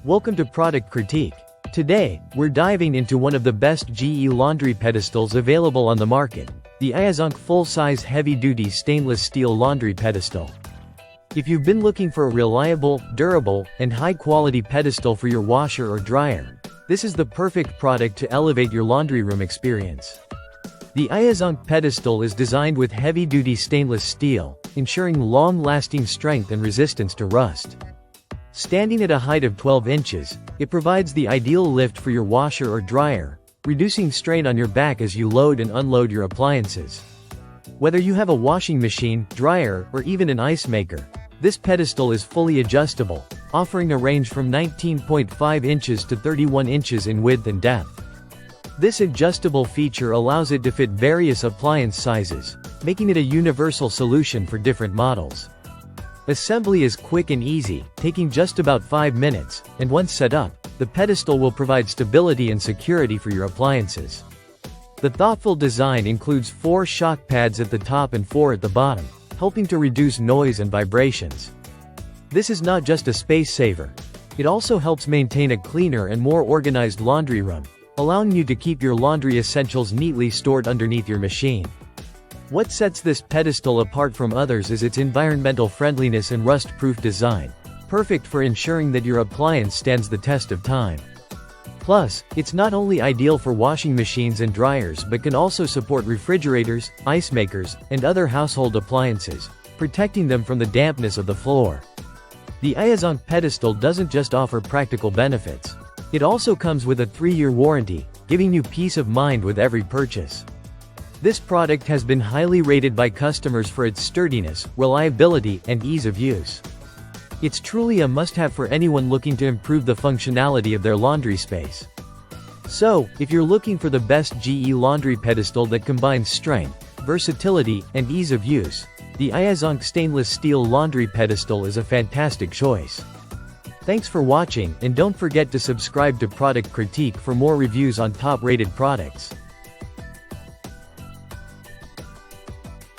Welcome to Product Critique. Today, we're diving into one of the best GE laundry pedestals available on the market, the GE full-size heavy-duty stainless steel laundry pedestal. If you've been looking for a reliable, durable, and high-quality pedestal for your washer or dryer, this is the perfect product to elevate your laundry room experience. The GE pedestal is designed with heavy-duty stainless steel, ensuring long-lasting strength and resistance to rust. Standing at a height of 12 inches, it provides the ideal lift for your washer or dryer, reducing strain on your back as you load and unload your appliances. Whether you have a washing machine, dryer, or even an ice maker, this pedestal is fully adjustable, offering a range from 19.5 inches to 31 inches in width and depth. This adjustable feature allows it to fit various appliance sizes, making it a universal solution for different models. Assembly is quick and easy, taking just about 5 minutes, and once set up, the pedestal will provide stability and security for your appliances. The thoughtful design includes 4 shock pads at the top and 4 at the bottom, helping to reduce noise and vibrations. This is not just a space saver. It also helps maintain a cleaner and more organized laundry room, allowing you to keep your laundry essentials neatly stored underneath your machine. What sets this pedestal apart from others is its environmental friendliness and rust-proof design, perfect for ensuring that your appliance stands the test of time. Plus, it's not only ideal for washing machines and dryers but can also support refrigerators, ice makers, and other household appliances, protecting them from the dampness of the floor. The GE pedestal doesn't just offer practical benefits. It also comes with a 3-year warranty, giving you peace of mind with every purchase. This product has been highly rated by customers for its sturdiness, reliability, and ease of use. It's truly a must-have for anyone looking to improve the functionality of their laundry space. So, if you're looking for the best GE laundry pedestal that combines strength, versatility, and ease of use, the GE stainless steel laundry pedestal is a fantastic choice. Thanks for watching, and don't forget to subscribe to Product Critique for more reviews on top-rated products.